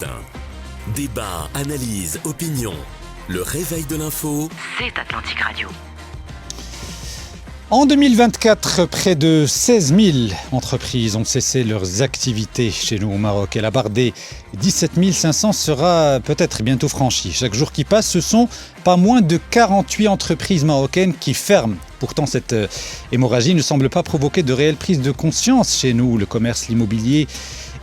matin. Débat, analyse, opinion. Le réveil de l'info, c'est Atlantique Radio. En 2024, près de 16 000 entreprises ont cessé leurs activités chez nous au Maroc. Et la barre des 17 500 sera peut-être bientôt franchie. Chaque jour qui passe, ce sont pas moins de 48 entreprises marocaines qui ferment. Pourtant, cette hémorragie ne semble pas provoquer de réelle prise de conscience chez nous. Le commerce, l'immobilier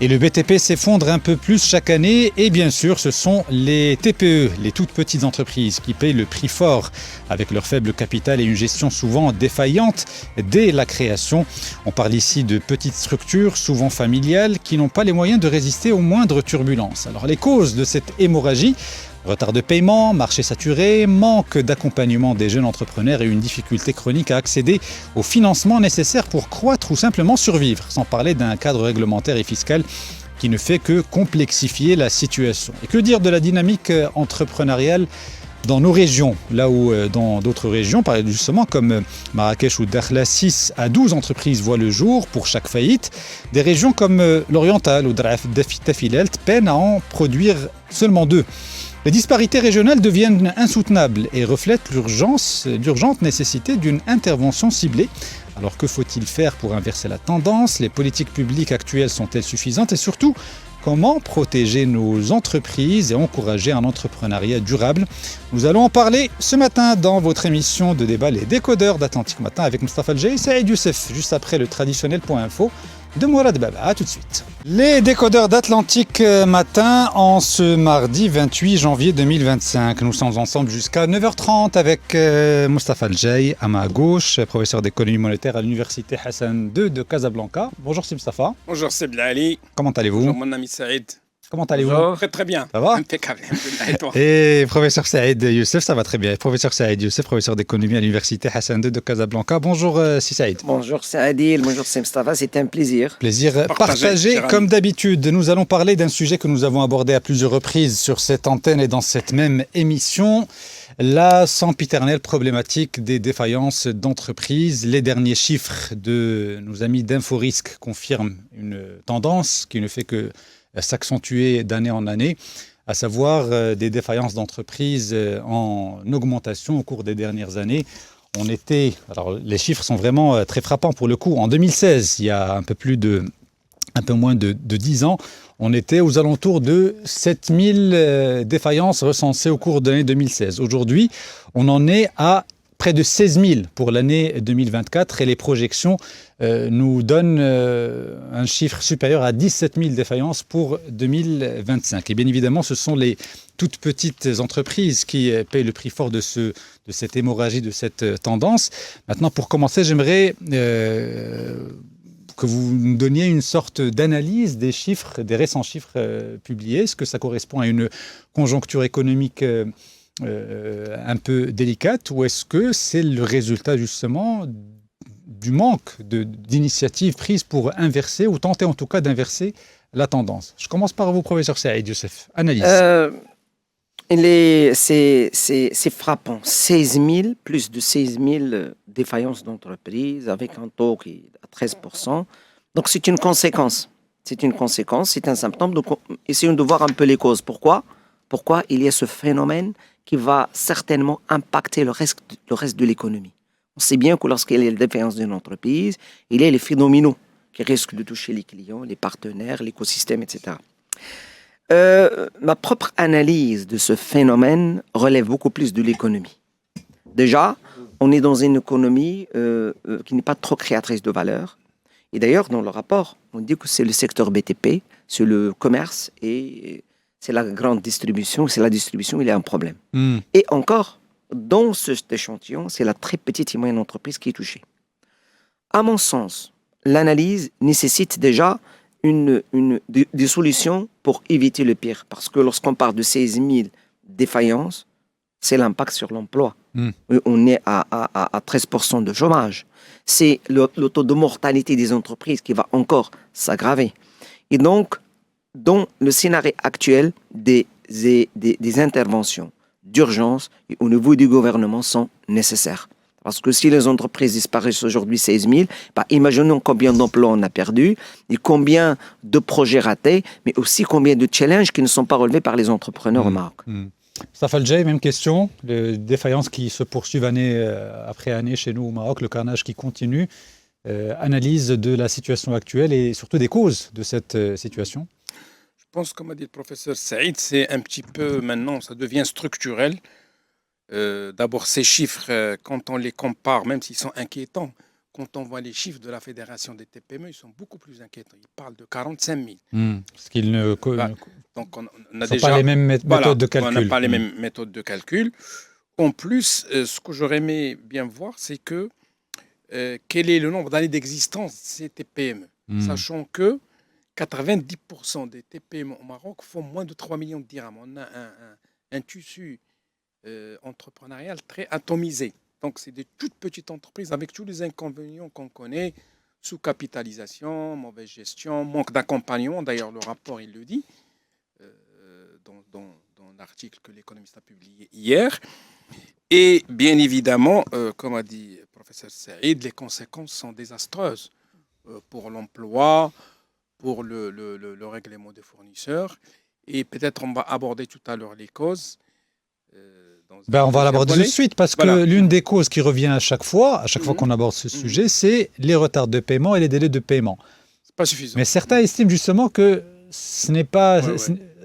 et le BTP s'effondrent un peu plus chaque année. Et bien sûr, ce sont les TPE, les toutes petites entreprises, qui payent le prix fort avec leur faible capital et une gestion souvent défaillante dès la création. On parle ici de petites structures, souvent familiales, qui n'ont pas les moyens de résister aux moindres turbulences. Alors les causes de cette hémorragie: retard de paiement, marché saturé, manque d'accompagnement des jeunes entrepreneurs et une difficulté chronique à accéder au financement nécessaire pour croître ou simplement survivre, sans parler d'un cadre réglementaire et fiscal qui ne fait que complexifier la situation. Et que dire de la dynamique entrepreneuriale dans nos régions, là où dans d'autres régions, par exemple justement comme Marrakech ou Dakhla, 6 à 12 entreprises voient le jour pour chaque faillite. Des régions comme l'Oriental ou Tafilelt peinent à en produire seulement 2. Les disparités régionales deviennent insoutenables et reflètent l'urgente nécessité d'une intervention ciblée. Alors que faut-il faire pour inverser la tendance? Les politiques publiques actuelles sont-elles suffisantes? Et surtout, comment protéger nos entreprises et encourager un entrepreneuriat durable? Nous allons en parler ce matin dans votre émission de débat Les Décodeurs d'Atlantique Matin avec Moustapha Al-Jay et Saïd Youssef, juste après le traditionnel point info de Mourad Baba. À tout de suite. Les Décodeurs d'Atlantique Matin en ce mardi 28 janvier 2025. Nous sommes ensemble jusqu'à 9h30 avec Moustapha Al-Jay à ma gauche, professeur d'économie monétaire à l'université Hassan II de Casablanca. Bonjour c'est Moustapha. Bonjour c'est Blali. Comment allez-vous? Bonjour mon ami Saïd. Comment allez-vous? Bonjour. Très très bien. Ça va? Impeccable. Et toi? Et professeur Saïd Youssef, ça va très bien. Professeur Saïd Youssef, professeur d'économie à l'université Hassan II de Casablanca. Bonjour si Saïd. Bonjour Saïd, bonjour c'est Moustapha, c'est un plaisir. Plaisir partagé comme d'habitude. Nous allons parler d'un sujet que nous avons abordé à plusieurs reprises sur cette antenne et dans cette même émission. La sempiternelle problématique des défaillances d'entreprises. Les derniers chiffres de nos amis d'Inforisque confirment une tendance qui ne fait que s'accentuer d'année en année, à savoir des défaillances d'entreprises en augmentation au cours des dernières années. Alors les chiffres sont vraiment très frappants pour le coup. En 2016, il y a un peu moins de 10 ans, on était aux alentours de 7000 défaillances recensées au cours de l'année 2016. Aujourd'hui, on en est à près de 16 000 pour l'année 2024 et les projections nous donnent un chiffre supérieur à 17 000 défaillances pour 2025. Et bien évidemment, ce sont les toutes petites entreprises qui payent le prix fort de cette hémorragie, de cette tendance. Maintenant, pour commencer, j'aimerais que vous nous donniez une sorte d'analyse des chiffres, des récents chiffres publiés. Est-ce que ça correspond à une conjoncture économique un peu délicate, ou est-ce que c'est le résultat justement du manque d'initiatives prises pour inverser, ou tenter en tout cas d'inverser la tendance? Je commence par vous, professeur Saïd Youssef. Analyse. C'est frappant. 16 000, plus de 16 000 défaillances d'entreprises avec un taux qui est à 13%. Donc c'est une conséquence. C'est un symptôme. Donc essayons de voir un peu les causes. Pourquoi il y a ce phénomène qui va certainement impacter le reste de l'économie. On sait bien que lorsqu'il y a la défaillance d'une entreprise, il y a les phénoménaux qui risquent de toucher les clients, les partenaires, l'écosystème, etc. Ma propre analyse de ce phénomène relève beaucoup plus de l'économie. Déjà, on est dans une économie qui n'est pas trop créatrice de valeur. Et d'ailleurs, dans le rapport, on dit que c'est le secteur BTP, c'est le commerce et c'est la grande distribution. C'est la distribution, il y a un problème. Et encore, dans cet échantillon, c'est la très petite et moyenne entreprise qui est touchée. À mon sens, l'analyse nécessite déjà des solutions pour éviter le pire. Parce que lorsqu'on parle de 16 000 défaillances, c'est l'impact sur l'emploi. On est à 13% de chômage. C'est le taux de mortalité des entreprises qui va encore s'aggraver. Et donc, dans le scénario actuel, des interventions d'urgence au niveau du gouvernement sont nécessaires. Parce que si les entreprises disparaissent aujourd'hui 16 000, bah, imaginons combien d'emplois on a perdu et combien de projets ratés, mais aussi combien de challenges qui ne sont pas relevés par les entrepreneurs au Maroc. Mustafa El-Jay, même question. Les défaillances qui se poursuivent année après année chez nous au Maroc, le carnage qui continue. Analyse de la situation actuelle et surtout des causes de cette situation. Je pense, comme a dit le professeur Saïd, c'est un petit peu maintenant, ça devient structurel. D'abord, ces chiffres, quand on les compare, même s'ils sont inquiétants, quand on voit les chiffres de la Fédération des TPME, ils sont beaucoup plus inquiétants. Ils parlent de 45 000. Parce qu'ils ne Donc, on a sont déjà pas les mêmes méthodes de calcul. On n'a pas les mêmes méthodes de calcul. En plus, ce que j'aurais aimé bien voir, c'est que quel est le nombre d'années d'existence de ces TPME, sachant que 90% des TPME au Maroc font moins de 3 millions de dirhams. On a un tissu entrepreneurial très atomisé. Donc, c'est des toutes petites entreprises avec tous les inconvénients qu'on connaît, sous-capitalisation, mauvaise gestion, manque d'accompagnement. D'ailleurs, le rapport, il le dit, dans l'article que l'économiste a publié hier. Et bien évidemment, comme a dit le professeur Saïd, les conséquences sont désastreuses pour l'emploi, pour le règlement des fournisseurs. Et peut-être on va aborder tout à l'heure les causes. On va l'aborder tout de suite parce que l'une des causes qui revient à chaque fois qu'on aborde ce sujet, c'est les retards de paiement et les délais de paiement. C'est pas suffisant. Mais certains estiment justement que ce n'est pas...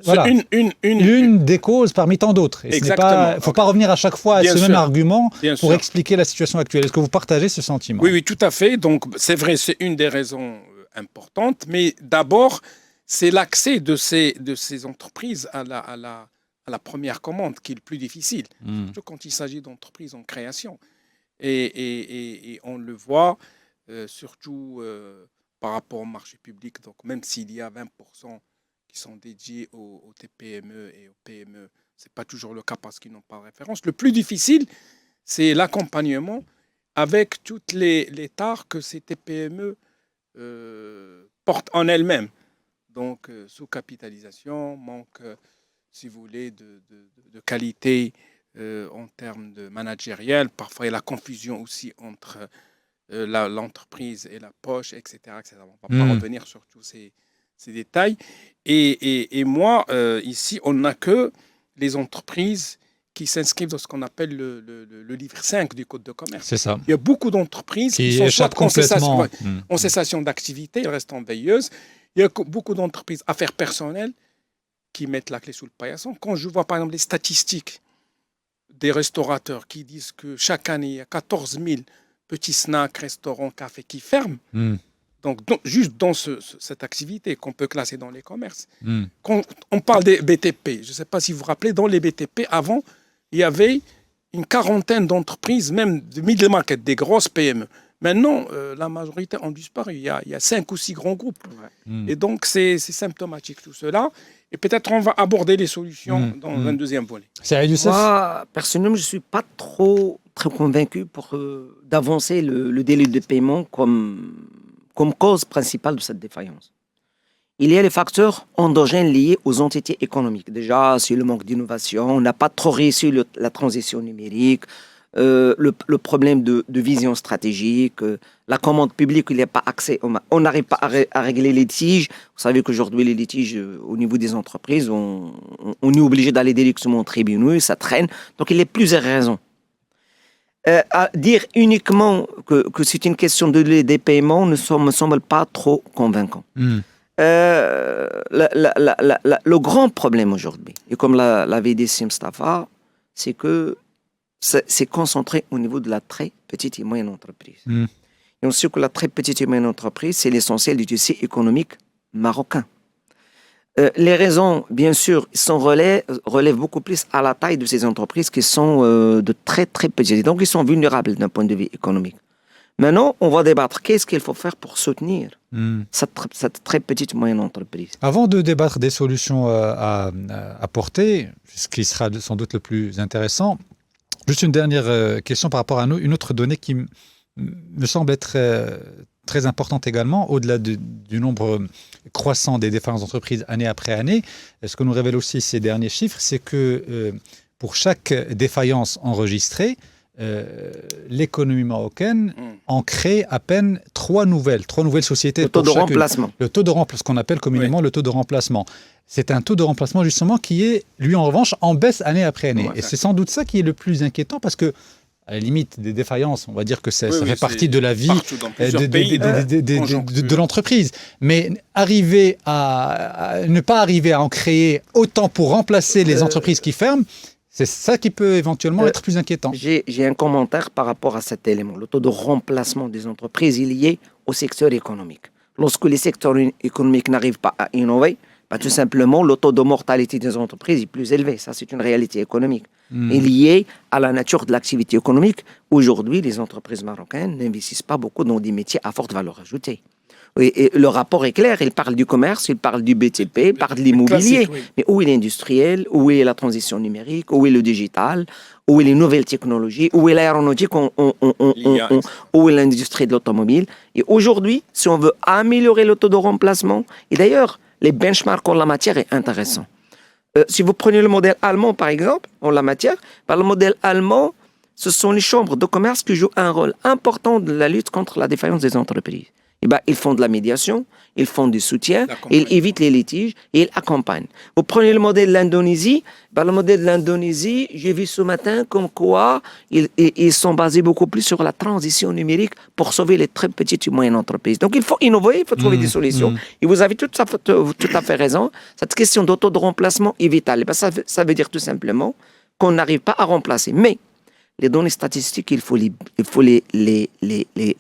Voilà. C'est une des causes parmi tant d'autres. Il ne faut pas revenir à chaque fois à ce même argument pour expliquer la situation actuelle. Est-ce que vous partagez ce sentiment ? Oui, tout à fait. Donc, c'est vrai, c'est une des raisons importantes. Mais d'abord, c'est l'accès de ces entreprises à la première commande qui est le plus difficile. Surtout quand il s'agit d'entreprises en création. Et on le voit surtout par rapport au marché public. Donc, même s'il y a 20% qui sont dédiés aux TPME et aux PME, ce n'est pas toujours le cas parce qu'ils n'ont pas de référence. Le plus difficile, c'est l'accompagnement avec toutes les tares que ces TPME portent en elles-mêmes. Donc, sous-capitalisation, manque, si vous voulez, de qualité en termes de managériel. Parfois, il y a la confusion aussi entre l'entreprise et la poche, etc. etc. On ne va pas revenir sur tous ces détails. Et moi, ici, on n'a que les entreprises qui s'inscrivent dans ce qu'on appelle le livre 5 du Code de commerce. C'est ça. Il y a beaucoup d'entreprises qui sont soit en cessation d'activité, elles restent en veilleuse. Il y a beaucoup d'entreprises, affaires personnelles, qui mettent la clé sous le paillasson. Quand je vois, par exemple, les statistiques des restaurateurs qui disent que chaque année, il y a 14 000 petits snacks, restaurants, cafés qui ferment, donc juste dans cette activité qu'on peut classer dans les commerces. Quand on parle des BTP, je ne sais pas si vous vous rappelez, dans les BTP, avant, il y avait une quarantaine d'entreprises, même de middle market, des grosses PME. Maintenant, la majorité ont disparu. Il y a 5 ou 6 grands groupes. Et donc, c'est symptomatique tout cela. Et peut-être on va aborder les solutions dans un deuxième volet. Moi, personnellement, je ne suis pas très convaincu d'avancer le délai de paiement comme cause principale de cette défaillance. Il y a les facteurs endogènes liés aux entités économiques. Déjà, c'est le manque d'innovation. On n'a pas trop réussi la transition numérique. Le problème de vision stratégique, la commande publique, il n'y a pas accès. On n'arrive pas à régler les litiges. Vous savez qu'aujourd'hui, les litiges au niveau des entreprises, on est obligé d'aller directement aux tribunaux, ça traîne. Donc, il y a plusieurs raisons. À dire uniquement que c'est une question de délai des paiements ne me semble pas trop convaincant. Le grand problème aujourd'hui, et comme l'avait dit Mustafa, c'est que c'est concentré au niveau de la très petite et moyenne entreprise. Et on sait que la très petite et moyenne entreprise, c'est l'essentiel du tissu économique marocain. Les raisons, bien sûr, relèvent beaucoup plus à la taille de ces entreprises qui sont de très, très petites. Donc, ils sont vulnérables d'un point de vue économique. Maintenant, on va débattre. Qu'est-ce qu'il faut faire pour soutenir cette très petite moyenne entreprise? Avant de débattre des solutions à apporter, ce qui sera sans doute le plus intéressant, juste une dernière question par rapport à une autre donnée qui me semble être très importante également, au-delà du nombre croissant des défaillances d'entreprises année après année. Ce que nous révèlent aussi ces derniers chiffres, c'est que pour chaque défaillance enregistrée, l'économie marocaine en crée à peine trois nouvelles sociétés. Le taux de remplacement. Le taux de remplacement, ce qu'on appelle communément le taux de remplacement. C'est un taux de remplacement justement qui est, lui en revanche, en baisse année après année. Et c'est sans doute ça qui est le plus inquiétant parce que, à la limite des défaillances, on va dire que ça fait partie de la vie de l'entreprise. Mais ne pas arriver à en créer autant pour remplacer les entreprises qui ferment, c'est ça qui peut éventuellement être plus inquiétant. J'ai un commentaire par rapport à cet élément. Le taux de remplacement des entreprises est lié au secteur économique. Lorsque les secteurs économiques n'arrivent pas à innover, tout simplement, le taux de mortalité des entreprises est plus élevé. Ça, c'est une réalité économique. Et liée à la nature de l'activité économique, aujourd'hui, les entreprises marocaines n'investissent pas beaucoup dans des métiers à forte valeur ajoutée. Et le rapport est clair, il parle du commerce, il parle du BTP, il parle de l'immobilier. Mais où est l'industriel, où est la transition numérique, où est le digital, où est les nouvelles technologies, où est l'aéronautique, où est l'industrie de l'automobile. Et aujourd'hui, si on veut améliorer le taux de remplacement, et d'ailleurs, les benchmarks en la matière est intéressant. Si vous prenez le modèle allemand, par exemple, en la matière, le modèle allemand, ce sont les chambres de commerce qui jouent un rôle important dans la lutte contre la défaillance des entreprises. Ils font de la médiation, ils font du soutien, ils évitent les litiges et ils accompagnent. Vous prenez le modèle de l'Indonésie, le modèle de l'Indonésie, j'ai vu ce matin comme quoi ils sont basés beaucoup plus sur la transition numérique pour sauver les très petites et moyennes entreprises. Donc il faut innover, il faut trouver des solutions. Et vous avez tout à fait raison, cette question d'auto de remplacement est vitale. Ça veut dire tout simplement qu'on n'arrive pas à remplacer. Mais les données statistiques, il faut les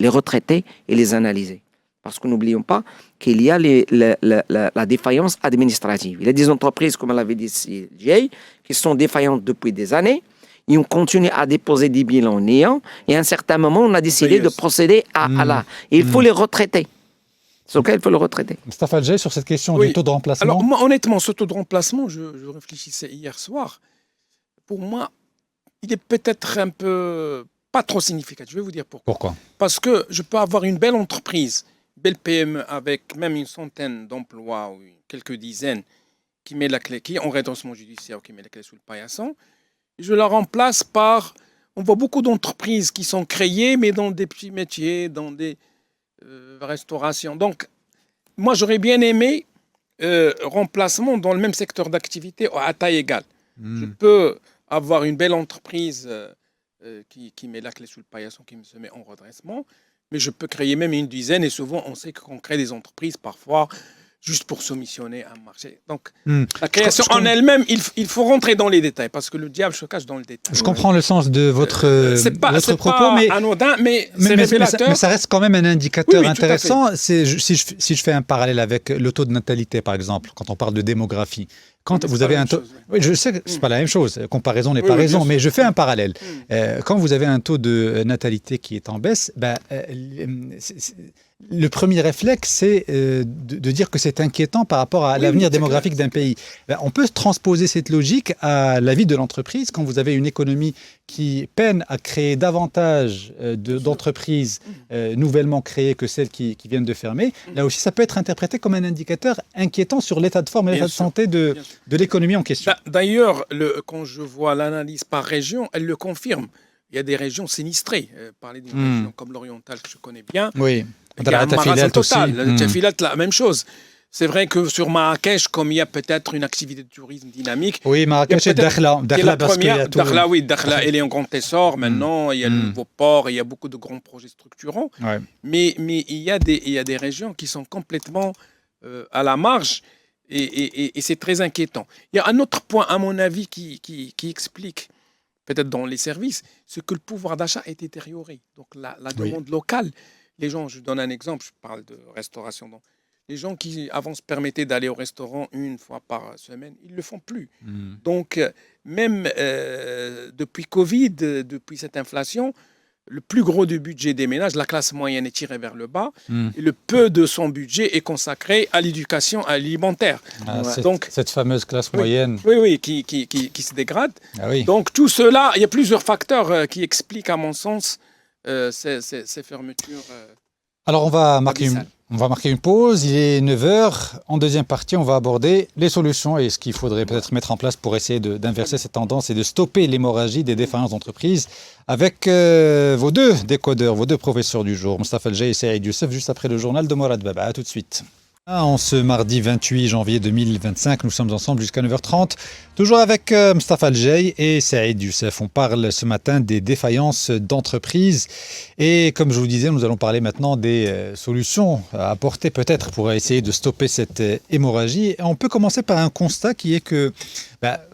retraiter et les analyser. Parce que n'oublions pas qu'il y a la défaillance administrative. Il y a des entreprises, comme l'avait dit Jay, qui sont défaillantes depuis des années. Ils ont continué à déposer des bilans néants. Et à un certain moment, on a décidé de procéder à la... Et il faut les retraiter. C'est auquel il faut le retraiter. Moustapha Jay, sur cette question du taux de remplacement. Alors, moi, honnêtement, ce taux de remplacement, je réfléchissais hier soir. Pour moi, il est peut-être un peu pas trop significatif. Je vais vous dire pourquoi. Pourquoi ? Parce que je peux avoir une belle entreprise, belle PME avec même une centaine d'emplois ou quelques dizaines qui met la clé, qui est en redressement judiciaire, qui met la clé sous le paillasson. Je la remplace par... On voit beaucoup d'entreprises qui sont créées, mais dans des petits métiers, dans des restaurations. Donc, moi, j'aurais bien aimé remplacement dans le même secteur d'activité à taille égale. Je peux avoir une belle entreprise qui met la clé sous le paillasson, qui se met en redressement, mais je peux créer même une dizaine, et souvent on sait qu'on crée des entreprises parfois juste pour soumissionner à un marché. Donc la création en elle-même, il faut rentrer dans les détails, parce que le diable se cache dans le détail. Je comprends le sens de votre propos, pas anodin, mais c'est révélateur. Mais ça reste quand même un indicateur intéressant. Si je fais un parallèle avec le taux de natalité, par exemple, quand on parle de démographie, quand vous avez un taux... Oui, je sais que ce n'est pas la même chose, comparaison n'est pas raison, mais je fais un parallèle. Quand vous avez un taux de natalité qui est en baisse, le premier réflexe, c'est de dire que c'est inquiétant par rapport à l'avenir démographique d'un pays. On peut transposer cette logique à la vie de l'entreprise. Quand vous avez une économie qui peine à créer davantage d'entreprises nouvellement créées que celles qui viennent de fermer, là aussi, ça peut être interprété comme un indicateur inquiétant sur l'état de forme et l'état de santé de l'économie en question. D'ailleurs, quand je vois l'analyse par région, elle le confirme. Il y a des régions sinistrées. Parler d'une région comme l'orientale que je connais bien. Oui. Il y a un marasme total. Tafilat, la même chose. C'est vrai que sur Marrakech, comme il y a peut-être une activité de tourisme dynamique. Oui, Marrakech et Dakhla. Dakhla, elle est en grand essor. Maintenant, il y a le nouveau port, il y a beaucoup de grands projets structurants. Ouais. Mais il y a des régions qui sont complètement à la marge et c'est très inquiétant. Il y a un autre point, à mon avis, qui explique, peut-être dans les services, c'est que le pouvoir d'achat est détérioré. Donc la demande locale, les gens, je donne un exemple, je parle de restauration. Donc, les gens qui avant se permettaient d'aller au restaurant une fois par semaine, ils ne le font plus. Donc même depuis Covid, depuis cette inflation, le plus gros du budget des ménages, la classe moyenne est tirée vers le bas, et le peu de son budget est consacré à l'éducation alimentaire. Donc, cette fameuse classe moyenne. Oui, qui se dégrade. Donc tout cela, il y a plusieurs facteurs qui expliquent, à mon sens, ces fermetures. Alors on va marquer On va marquer une pause, il est 9h. En deuxième partie, on va aborder les solutions et ce qu'il faudrait peut-être mettre en place pour essayer d'inverser cette tendance et de stopper l'hémorragie des défaillances d'entreprise avec vos deux décodeurs, vos deux professeurs du jour, Mostafa El Jay et Saïd Youssef, juste après le journal de Morad Baba. À tout de suite. En ce mardi 28 janvier 2025, nous sommes ensemble jusqu'à 9h30, toujours avec Mostafa El Jay et Saïd Youssef. On parle ce matin des défaillances d'entreprises et comme je vous disais, nous allons parler maintenant des solutions à apporter peut-être pour essayer de stopper cette hémorragie. Et on peut commencer par un constat qui est que,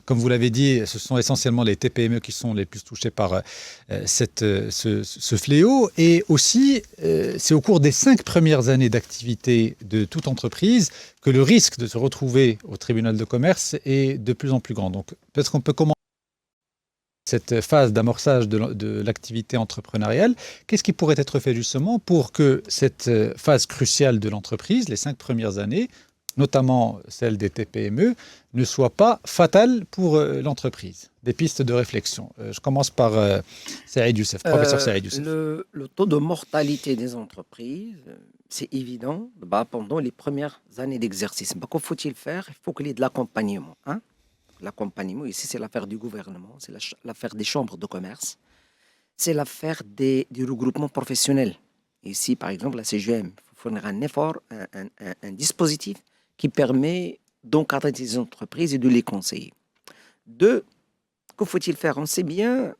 comme vous l'avez dit, ce sont essentiellement les TPME qui sont les plus touchés par ce fléau. Et aussi, c'est au cours des 5 premières années d'activité de toute entreprise que le risque de se retrouver au tribunal de commerce est de plus en plus grand. Donc, peut-être qu'on peut commencer cette phase d'amorçage de l'activité entrepreneuriale. Qu'est-ce qui pourrait être fait justement pour que cette phase cruciale de l'entreprise, les 5 premières années, notamment celle des TPME, ne soit pas fatale pour l'entreprise? Des pistes de réflexion. Je commence par Saïd Youssef, professeur Saïd Youssef. Le taux de mortalité des entreprises, c'est évident, pendant les premières années d'exercice. Que faut-il faire? Il faut qu'il y ait de l'accompagnement. L'accompagnement, ici, c'est l'affaire du gouvernement, c'est l'affaire des chambres de commerce, c'est l'affaire du regroupement professionnel. Ici, par exemple, la CGM, il faut fournir un effort, un dispositif qui permet d'encadrer ces entreprises et de les conseiller. 2, que faut-il faire? On sait bien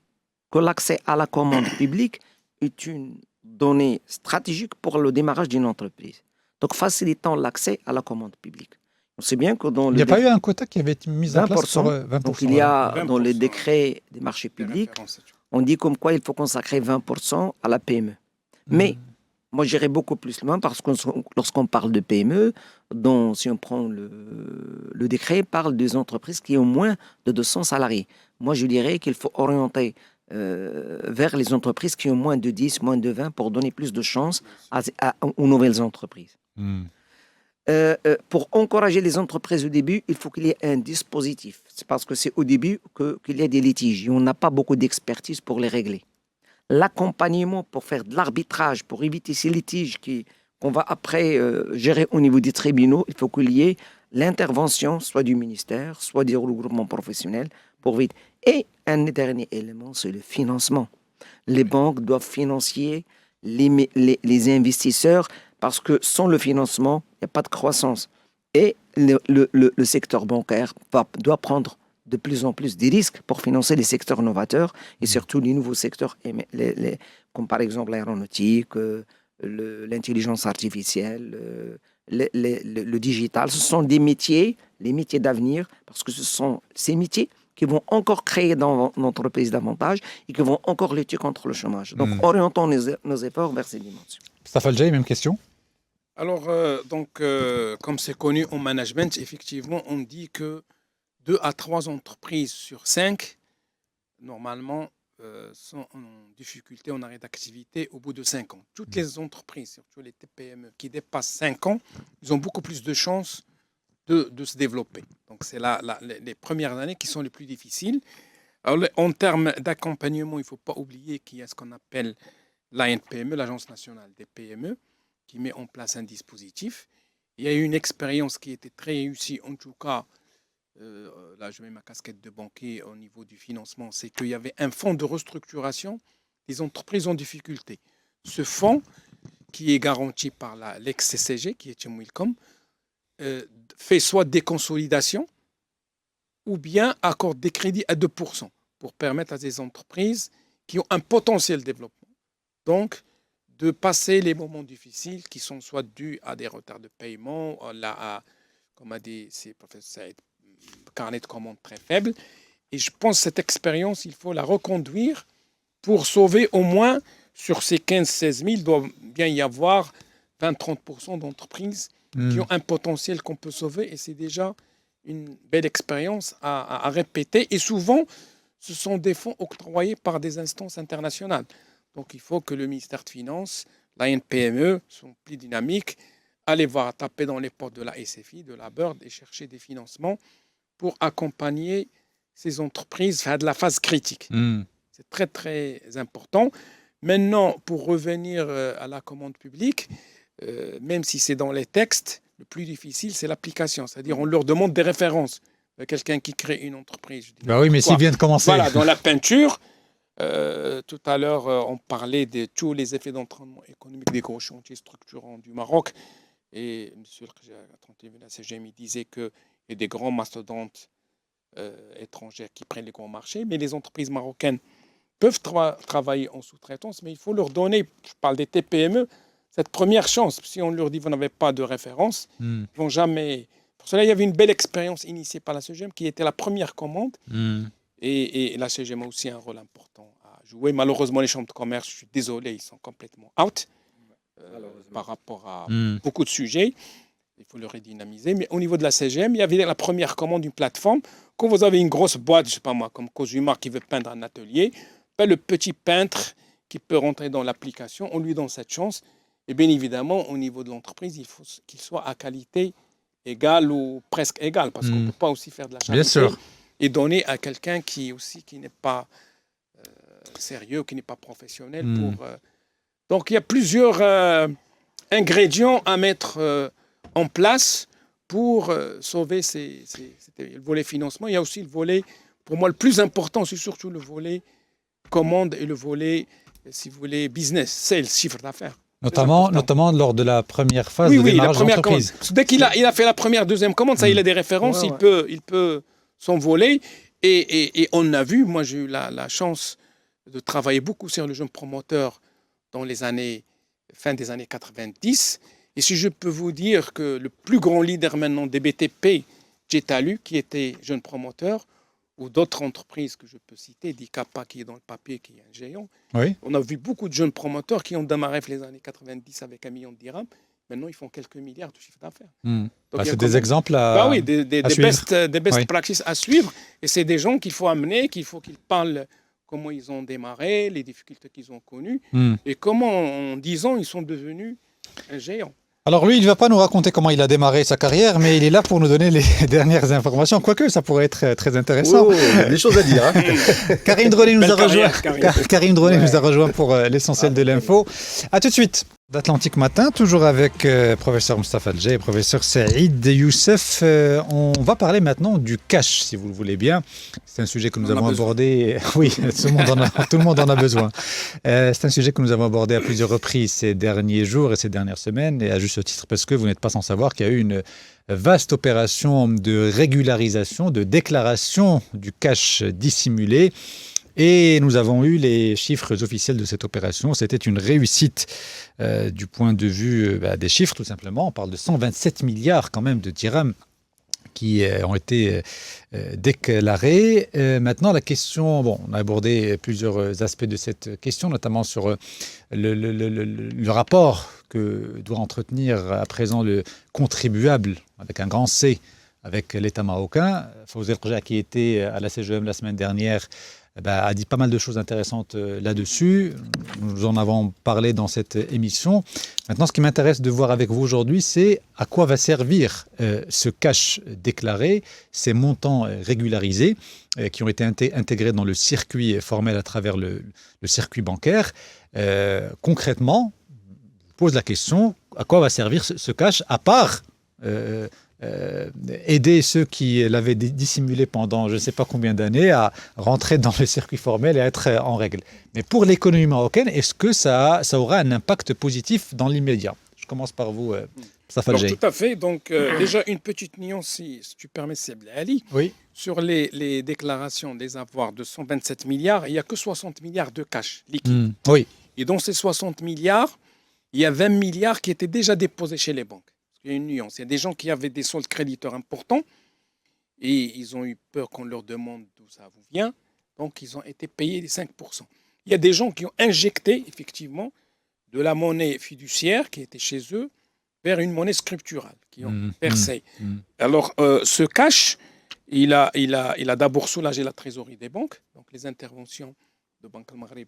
que l'accès à la commande publique est une donnée stratégique pour le démarrage d'une entreprise. Donc, facilitant l'accès à la commande publique. On sait bien que dans il n'y a pas eu un quota qui avait été mis en place pour 20%. Donc, il y a dans les décrets des marchés publics, on dit comme quoi il faut consacrer 20% à la PME. Mais moi, j'irais beaucoup plus loin parce que lorsqu'on parle de PME, si on prend le décret, parle des entreprises qui ont moins de 200 salariés. Moi, je dirais qu'il faut orienter vers les entreprises qui ont moins de 10, moins de 20 pour donner plus de chance aux nouvelles entreprises. Pour encourager les entreprises au début, il faut qu'il y ait un dispositif. C'est parce que c'est au début qu'il y a des litiges et on n'a pas beaucoup d'expertise pour les régler. L'accompagnement pour faire de l'arbitrage, pour éviter ces litiges qu'on va après gérer au niveau des tribunaux, il faut qu'il y ait l'intervention soit du ministère, soit du regroupement professionnel pour vite. Et un dernier élément, c'est le financement. Les banques doivent financer les investisseurs parce que sans le financement, il n'y a pas de croissance. Et le secteur bancaire doit prendre de plus en plus des risques pour financer les secteurs novateurs et surtout les nouveaux secteurs comme par exemple l'aéronautique, l'intelligence artificielle, le digital. Ce sont des métiers, les métiers d'avenir, parce que ce sont ces métiers qui vont encore créer dans l'entreprise davantage et qui vont encore lutter contre le chômage. Donc, orientons nos efforts vers ces dimensions. Mostafa El Jay, même question. Alors, comme c'est connu en management, effectivement, on dit que 2 à 3 entreprises sur 5, normalement, sont en difficulté, en arrêt d'activité au bout de 5 ans. Toutes les entreprises, surtout les TPME, qui dépassent 5 ans, ils ont beaucoup plus de chances de se développer. Donc, c'est les premières années qui sont les plus difficiles. Alors, en termes d'accompagnement, il ne faut pas oublier qu'il y a ce qu'on appelle l'ANPME, l'Agence nationale des PME, qui met en place un dispositif. Il y a eu une expérience qui était très réussie, en tout cas, là je mets ma casquette de banquier au niveau du financement, c'est qu'il y avait un fonds de restructuration des entreprises en difficulté. Ce fonds, qui est garanti par l'ex-CCG, qui est chez Wilcom, fait soit des consolidations ou bien accorde des crédits à 2% pour permettre à des entreprises qui ont un potentiel développement, donc de passer les moments difficiles qui sont soit dus à des retards de paiement, comme a dit c'est professeur Saïd, carnet de commandes très faible. Et je pense que cette expérience, il faut la reconduire pour sauver au moins sur ces 15-16 000, il doit bien y avoir 20-30% d'entreprises qui ont un potentiel qu'on peut sauver. Et c'est déjà une belle expérience à répéter. Et souvent, ce sont des fonds octroyés par des instances internationales. Donc, il faut que le ministère de Finances, l'ANPME, sont plus dynamiques, aller voir taper dans les portes de la SFI, de la BIRD et chercher des financements pour accompagner ces entreprises à de la phase critique. C'est très, très important. Maintenant, pour revenir à la commande publique, même si c'est dans les textes, le plus difficile, c'est l'application. C'est-à-dire, on leur demande des références. Quelqu'un qui crée une entreprise. Je dis, Bah oui, mais s'il vient de commencer. Voilà, dans la peinture, tout à l'heure, on parlait de tous les effets d'entraînement économique des gros chantiers structurants du Maroc. Et M. la CGM disait qu'il y a des grands mastodontes étrangers qui prennent les grands marchés, mais les entreprises marocaines peuvent travailler en sous-traitance, mais il faut leur donner, je parle des TPME, cette première chance. Si on leur dit vous n'avez pas de référence, ils ne vont jamais. Pour cela, il y avait une belle expérience initiée par la CGM qui était la première commande. Et la CGM a aussi un rôle important à jouer. Malheureusement, les chambres de commerce, je suis désolé, ils sont complètement out par rapport à beaucoup de sujets. Il faut le redynamiser. Mais au niveau de la CGM, il y avait la première commande d'une plateforme. Quand vous avez une grosse boîte, je ne sais pas moi, comme Cosumar qui veut peindre un atelier, le petit peintre qui peut rentrer dans l'application, on lui donne cette chance. Et bien évidemment, au niveau de l'entreprise, il faut qu'il soit à qualité égale ou presque égale, parce qu'on ne peut pas aussi faire de la charité et donner à quelqu'un qui n'est pas sérieux, qui n'est pas professionnel. Donc il y a plusieurs ingrédients à mettre en place pour sauver le volet financement. Il y a aussi le volet, pour moi, le plus important, c'est surtout le volet commande et le volet, si vous voulez, business, sales, chiffre d'affaires. Notamment lors de la première phase de démarrage de l'entreprise. Dès qu'il a fait la première, deuxième commande, ça, il a des références, il peut s'envoler. Et on a vu, moi j'ai eu la chance de travailler beaucoup sur le jeune promoteur dans les années, fin des années 90. Et si je peux vous dire que le plus grand leader maintenant des BTP, Jetalu, qui était jeune promoteur, ou d'autres entreprises que je peux citer, Dicapa qui est dans le papier, qui est un géant. Oui. On a vu beaucoup de jeunes promoteurs qui ont démarré les années 90 avec 1 million de dirhams. Maintenant, ils font quelques milliards de chiffre d'affaires. C'est des exemples à oui, des best practices à suivre. Et c'est des gens qu'il faut amener, qu'il faut qu'ils parlent comment ils ont démarré, les difficultés qu'ils ont connues, et comment, en 10 ans, ils sont devenus un géant. Alors lui, il ne va pas nous raconter comment il a démarré sa carrière, mais il est là pour nous donner les dernières informations, quoique ça pourrait être très intéressant. Des choses à dire. Karim Droné nous a rejoint pour l'essentiel de l'info. A tout de suite d'Atlantique Matin, toujours avec professeur Moustapha Adjei et professeur Saïd Youssef. On va parler maintenant du cash, si vous le voulez bien. C'est un sujet que nous avons abordé. Oui, tout le monde en a besoin. C'est un sujet que nous avons abordé à plusieurs reprises ces derniers jours et ces dernières semaines, et à juste titre parce que vous n'êtes pas sans savoir qu'il y a eu une vaste opération de régularisation, de déclaration du cash dissimulé. Et nous avons eu les chiffres officiels de cette opération. C'était une réussite du point de vue des chiffres, tout simplement. On parle de 127 milliards quand même de dirhams qui ont été déclarés. Maintenant, la question, on a abordé plusieurs aspects de cette question, notamment sur le rapport que doit entretenir à présent le contribuable, avec un grand C, avec l'État marocain. Fawzi El-Rja, qui était à la CGM la semaine dernière, a dit pas mal de choses intéressantes là-dessus. Nous en avons parlé dans cette émission. Maintenant, ce qui m'intéresse de voir avec vous aujourd'hui, c'est à quoi va servir ce cash déclaré, ces montants régularisés qui ont été intégrés dans le circuit formel à travers le circuit bancaire. Concrètement, je pose la question, à quoi va servir ce cash, à part aider ceux qui l'avaient dissimulé pendant je ne sais pas combien d'années à rentrer dans le circuit formel et à être en règle. Mais pour l'économie marocaine, est-ce que ça aura un impact positif dans l'immédiat? Je commence par vous, Moustapha Adjei. Tout à fait. Donc, déjà, une petite nuance, si tu permets, c'est Ali. Oui. Sur les déclarations des avoirs de 127 milliards, il n'y a que 60 milliards de cash liquide. Oui. Et dans ces 60 milliards, il y a 20 milliards qui étaient déjà déposés chez les banques. Il y a une nuance. Il y a des gens qui avaient des soldes créditeurs importants et ils ont eu peur qu'on leur demande d'où ça vous vient. Donc, ils ont été payés les 5%. Il y a des gens qui ont injecté, effectivement, de la monnaie fiduciaire qui était chez eux vers une monnaie scripturale, qui ont percé. Alors, ce cash, il a d'abord soulagé la trésorerie des banques. Donc, les interventions de Banque al-Maghreb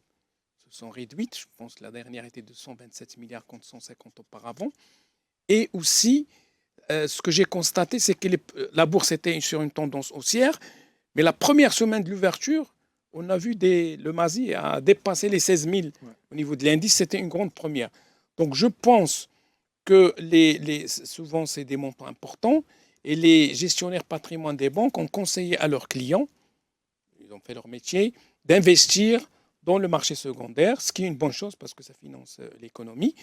se sont réduites. Je pense que la dernière était de 127 milliards contre 150 auparavant. Et aussi, ce que j'ai constaté, c'est que la bourse était sur une tendance haussière. Mais la première semaine de l'ouverture, on a vu le MASI a dépassé les 16 000 au niveau de l'indice. C'était une grande première. Donc, je pense que souvent c'est des montants importants et les gestionnaires patrimoine des banques ont conseillé à leurs clients, ils ont fait leur métier, d'investir dans le marché secondaire, ce qui est une bonne chose parce que ça finance l'économie.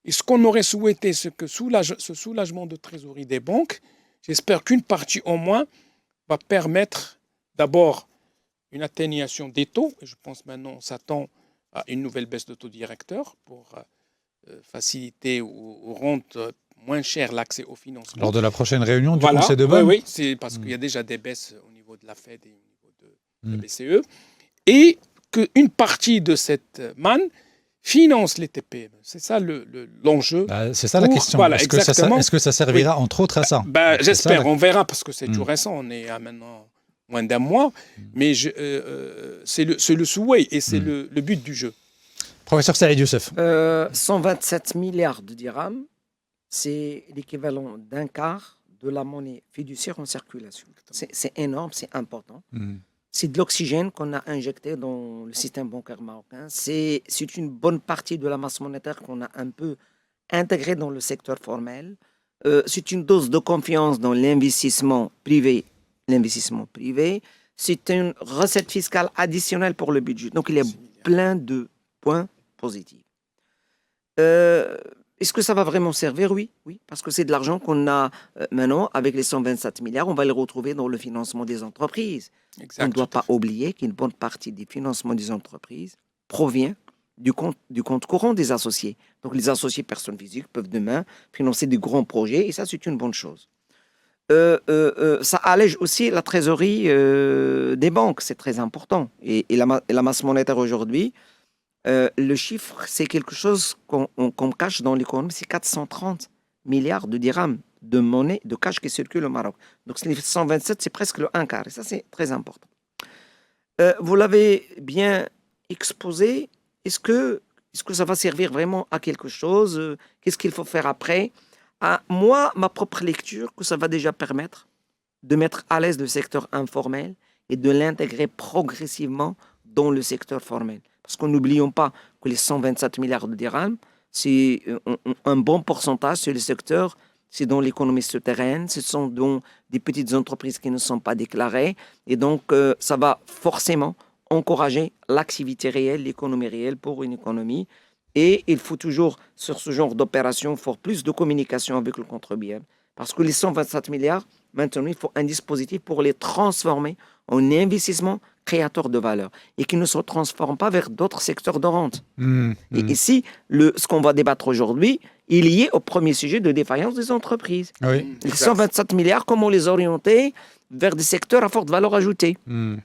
Et ce qu'on aurait souhaité, c'est que ce soulagement de trésorerie des banques, j'espère qu'une partie au moins va permettre d'abord une atténuation des taux. Et je pense maintenant on s'attend à une nouvelle baisse de taux directeur pour faciliter ou rendre moins cher l'accès au financement. Lors de la prochaine réunion du Conseil de Bonn. Oui, c'est parce qu'il y a déjà des baisses au niveau de la Fed et au niveau de la BCE. Et qu'une partie de cette manne finance les TPE. C'est ça l'enjeu. C'est ça la question. Voilà, est-ce que ça servira entre autres à ça? J'espère, on verra parce que c'est tout récent. On est à maintenant moins d'un mois. Mais c'est le souhait et c'est le but du jeu. Professeur Saïd Youssef. 127 milliards de dirhams, c'est l'équivalent d'un quart de la monnaie fiduciaire en circulation. C'est énorme, c'est important. C'est de l'oxygène qu'on a injecté dans le système bancaire marocain. C'est une bonne partie de la masse monétaire qu'on a un peu intégrée dans le secteur formel. C'est une dose de confiance dans l'investissement privé. C'est une recette fiscale additionnelle pour le budget. Donc, il y a plein de points positifs. Est-ce que ça va vraiment servir? Oui, parce que c'est de l'argent qu'on a maintenant, avec les 127 milliards, on va les retrouver dans le financement des entreprises. On ne doit pas oublier qu'une bonne partie des financements des entreprises provient du compte courant des associés. Donc les associés personnes physiques peuvent demain financer des grands projets et ça c'est une bonne chose. Ça allège aussi la trésorerie des banques, c'est très important. Et la masse monétaire aujourd'hui, le chiffre, c'est quelque chose qu'on cache dans l'économie, c'est 430 milliards de dirhams de monnaie, de cash qui circule au Maroc. Donc, 127, c'est presque le un quart. Et ça, c'est très important. Vous l'avez bien exposé. Est-ce que ça va servir vraiment à quelque chose? Qu'est-ce qu'il faut faire après? Moi, ma propre lecture, que ça va déjà permettre de mettre à l'aise le secteur informel et de l'intégrer progressivement dans le secteur formel. Parce que n'oublions pas que les 127 milliards de dirhams, c'est un bon pourcentage sur le secteur, c'est dans l'économie souterraine, ce sont dans des petites entreprises qui ne sont pas déclarées. Et donc, ça va forcément encourager l'activité réelle, l'économie réelle pour une économie. Et il faut toujours, sur ce genre d'opération, faire plus de communication avec le contribuable. Parce que les 127 milliards, maintenant, il faut un dispositif pour les transformer en investissement créateur de valeur et qui ne se transforme pas vers d'autres secteurs de rente. Et ici, ce qu'on va débattre aujourd'hui, il y est au premier sujet de défaillance des entreprises. Oui. Les 127 milliards, comment les orienter vers des secteurs à forte valeur ajoutée,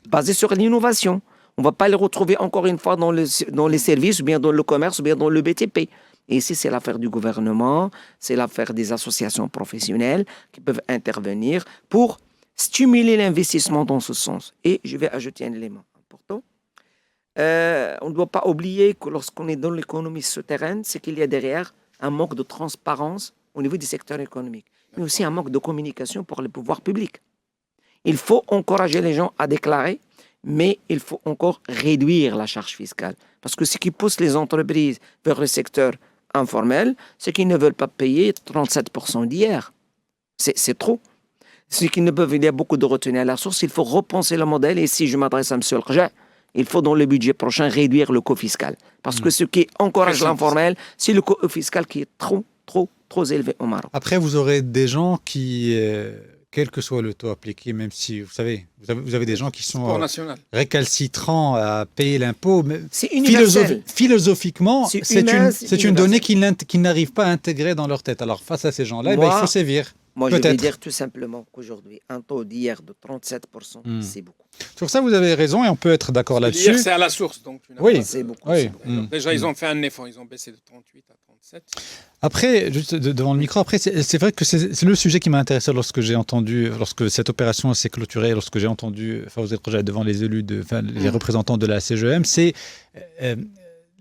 basés sur l'innovation. On ne va pas les retrouver encore une fois dans les services, ou bien dans le commerce, ou bien dans le BTP. Et ici, c'est l'affaire du gouvernement, c'est l'affaire des associations professionnelles qui peuvent intervenir pour stimuler l'investissement dans ce sens. Et je vais ajouter un élément important. On ne doit pas oublier que lorsqu'on est dans l'économie souterraine, c'est qu'il y a derrière un manque de transparence au niveau du secteur économique, mais aussi un manque de communication pour les pouvoirs publics. Il faut encourager les gens à déclarer, mais il faut encore réduire la charge fiscale. Parce que ce qui pousse les entreprises vers le secteur informel, c'est qu'ils ne veulent pas payer 37% d'hier. C'est trop. Ceux qui ne peuvent, il y a beaucoup de retenues à la source, il faut repenser le modèle. Et si je m'adresse à M. Rja, il faut dans le budget prochain réduire le coût fiscal. Parce que ce qui encourage l'informel, c'est le coût fiscal qui est trop élevé au Maroc. Après, vous aurez des gens qui, quel que soit le taux appliqué, même si, vous savez, vous avez des gens qui sont récalcitrants à payer l'impôt. Mais c'est universel. Philosophiquement, c'est une donnée qu'ils n'arrivent pas à intégrer dans leur tête. Alors, face à ces gens-là, il faut sévir. Moi, je vais dire tout simplement qu'aujourd'hui, un taux d'hier de 37%, c'est beaucoup. Sur ça, vous avez raison et on peut être d'accord là-dessus. Hier, c'est à la source, donc oui, c'est beaucoup. Oui. Déjà, ils ont fait un effort, ils ont baissé de 38 à 37. Après, juste devant le micro, après, c'est vrai que c'est le sujet qui m'a intéressé lorsque cette opération s'est clôturée, lorsque j'ai entendu Fawzi Rja devant les élus, les représentants de la CGM, c'est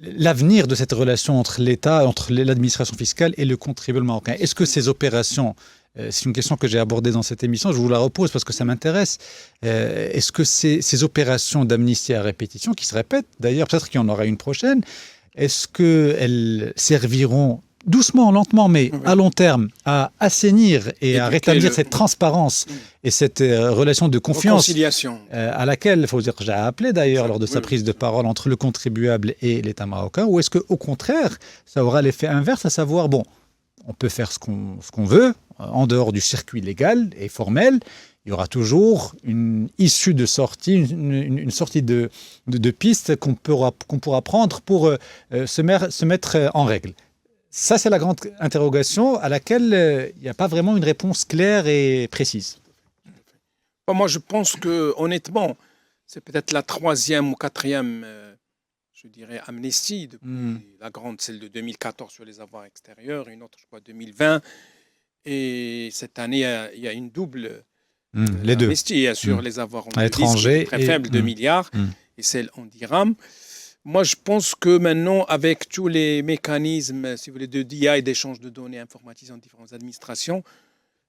l'avenir de cette relation entre l'État, entre l'administration fiscale et le contribuable marocain. Est-ce que ces opérations, c'est une question que j'ai abordée dans cette émission, je vous la repose parce que ça m'intéresse. Est-ce que ces opérations d'amnistie à répétition, qui se répètent, d'ailleurs peut-être qu'il y en aura une prochaine, est-ce qu'elles serviront doucement, lentement, mais Oui. à long terme, à assainir et à Éduquer rétablir le- cette transparence et cette relation de confiance Conciliation. à laquelle, il faut dire que j'ai appelé d'ailleurs lors de sa Oui, prise de parole entre le contribuable et l'État marocain, ou est-ce qu'au contraire, ça aura l'effet inverse, à savoir, bon, on peut faire ce qu'on veut, en dehors du circuit légal et formel, il y aura toujours une issue de sortie, une sortie de piste qu'on pourra prendre pour se mettre en règle. Ça, c'est la grande interrogation à laquelle il n'y a pas vraiment une réponse claire et précise. Moi, je pense que, honnêtement, c'est peut-être la 3e ou 4e, je dirais, amnistie depuis la grande, celle de 2014 sur les avoirs extérieurs, une autre, je crois, 2020. Et cette année, il y a une double les deux. amnistie sur les avoirs en À devises, l'étranger qui est très et- faible, 2 milliards, et celle en dirhams. Moi, je pense que maintenant, avec tous les mécanismes, si vous voulez, de DIA et d'échange de données informatisées en différentes administrations,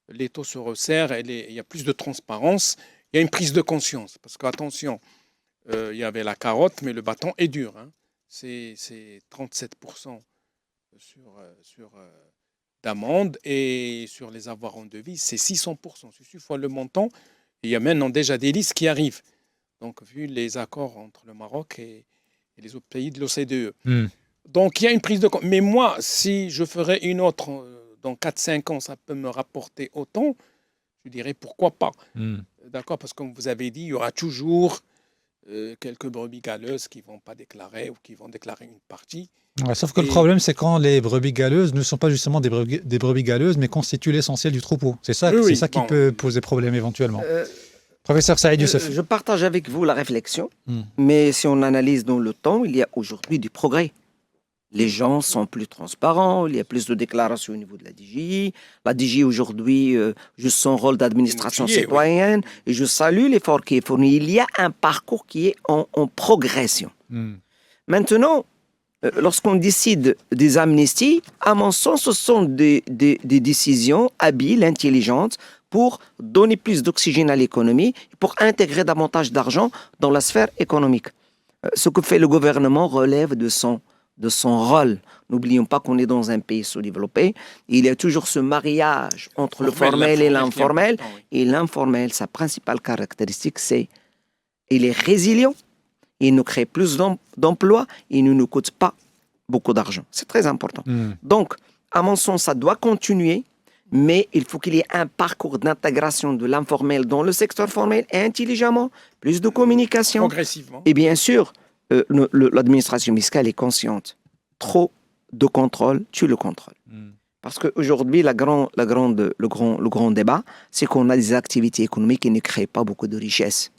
les taux se resserrent, il y a plus de transparence, il y a une prise de conscience. Parce qu'attention, il y avait la carotte, mais le bâton est dur. Hein. C'est 37% sur d'amende, et sur les avoirs en devises, c'est 600%. C'est 6 fois le montant. Et il y a maintenant déjà des listes qui arrivent. Donc, vu les accords entre le Maroc et les autres pays de l'OCDE. Donc, il y a une prise de compte. Mais moi, si je ferais une autre dans 4-5 ans, ça peut me rapporter autant, je dirais pourquoi pas. D'accord? Parce que comme vous avez dit, il y aura toujours quelques brebis galeuses qui ne vont pas déclarer ou qui vont déclarer une partie. Ouais, sauf que le problème, c'est quand les brebis galeuses ne sont pas justement des brebis galeuses, mais constituent l'essentiel du troupeau. C'est ça, Oui, c'est oui, ça qui bon. peut poser problème éventuellement. Professeur Saïd Youssef. Je partage avec vous la réflexion, mais si on analyse dans le temps, il y a aujourd'hui du progrès. Les gens sont plus transparents, il y a plus de déclarations au niveau de la DGI. La DGI aujourd'hui joue son rôle d'administration Démultiplié, citoyenne et je salue l'effort qui est fourni. Il y a un parcours qui est en progression. Maintenant, lorsqu'on décide des amnisties, à mon sens, ce sont des décisions habiles, intelligentes, pour donner plus d'oxygène à l'économie, pour intégrer davantage d'argent dans la sphère économique. Ce que fait le gouvernement relève de son rôle. N'oublions pas qu'on est dans un pays sous-développé. Il y a toujours ce mariage entre le formel et l'informel. Et l'informel, sa principale caractéristique, c'est qu'il est résilient, il nous crée plus d'emplois, il ne nous coûte pas beaucoup d'argent. C'est très important. Donc, à mon sens, ça doit continuer, mais il faut qu'il y ait un parcours d'intégration de l'informel dans le secteur formel et intelligemment, plus de communication. Progressivement. Et bien sûr, l'administration fiscale est consciente. Trop de contrôle tue le contrôle. Parce qu'aujourd'hui, le grand débat, c'est qu'on a des activités économiques qui ne créent pas beaucoup de richesses.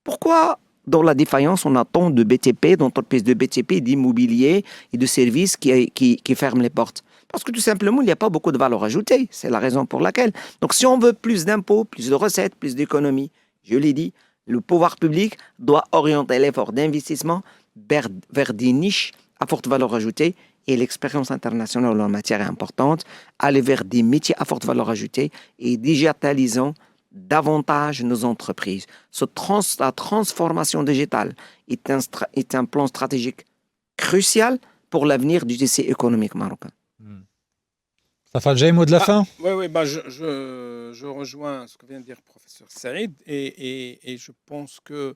Pourquoi, dans la défaillance, on a tant de BTP, d'entreprises de BTP, d'immobilier et de services qui ferment les portes? Parce que tout simplement, il n'y a pas beaucoup de valeur ajoutée. C'est la raison pour laquelle. Donc, si on veut plus d'impôts, plus de recettes, plus d'économies, je l'ai dit, le pouvoir public doit orienter l'effort d'investissement vers des niches à forte valeur ajoutée, et l'expérience internationale en matière est importante, aller vers des métiers à forte valeur ajoutée et digitalisons davantage nos entreprises. La transformation digitale est un plan stratégique crucial pour l'avenir du tissu économique marocain. Ça fait déjà un mot de la fin? Oui, je rejoins ce que vient de dire le professeur Saïd et je pense qu'il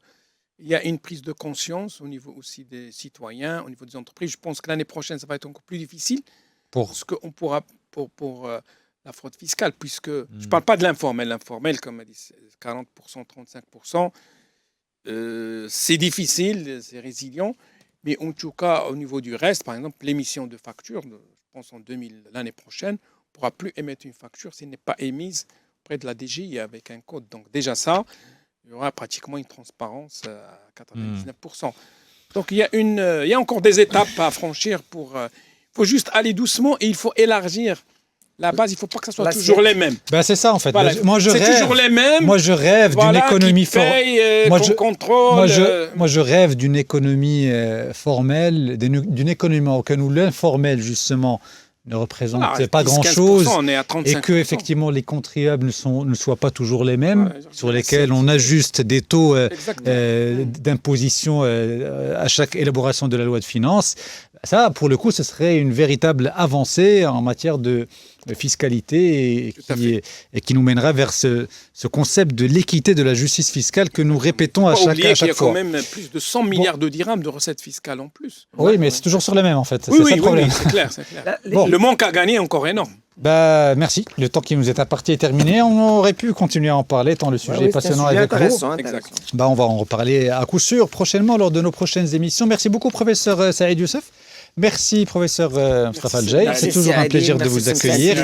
y a une prise de conscience au niveau aussi des citoyens, au niveau des entreprises. Je pense que l'année prochaine, ça va être encore plus difficile parce qu'on pourra, pour la fraude fiscale, puisque je ne parle pas de l'informel. L'informel, comme a dit, 40%, 35%, c'est difficile, c'est résilient. Mais en tout cas, au niveau du reste, par exemple, l'émission de factures, je pense l'année prochaine, on ne pourra plus émettre une facture s'il n'est pas émise auprès de la DGI avec un code. Donc déjà ça, il y aura pratiquement une transparence à 99%. Donc il y a encore des étapes à franchir il faut juste aller doucement et il faut élargir la base. Il ne faut pas que ce soit toujours les mêmes. Ben c'est ça en fait. Voilà. Moi je rêve. Toujours les mêmes. Moi je rêve d'une économie formelle. Moi je rêve d'une économie formelle, d'une économie marocaine où l'informel justement ne représente pas grand-chose et que effectivement les contribuables ne soient pas toujours les mêmes, sur lesquels on ajuste des taux d'imposition à chaque élaboration de la loi de finances. Ça, pour le coup, ce serait une véritable avancée en matière de fiscalité et qui nous mènera vers ce concept de l'équité de la justice fiscale que nous répétons à chaque fois. Il y a quand même plus de 100 milliards de dirhams de recettes fiscales en plus. Oui, mais c'est toujours sur les mêmes en fait. Oui, c'est ça le problème. oui, c'est clair. Bon. Le manque à gagner est encore énorme. Merci. Le temps qui nous est imparti est terminé. On aurait pu continuer à en parler tant le sujet est passionnant avec vous. Intéressant. On va en reparler à coup sûr prochainement lors de nos prochaines émissions. Merci beaucoup, professeur Saïd Youssef. Merci, professeur Mustafa Al-Jaï. C'est toujours un plaisir de vous accueillir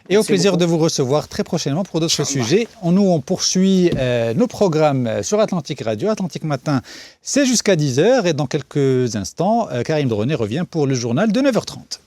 et au plaisir de vous recevoir très prochainement pour d'autres sujets. On poursuit nos programmes sur Atlantique Radio. Atlantique Matin, c'est jusqu'à 10h et dans quelques instants, Karim Droné revient pour le journal de 9h30.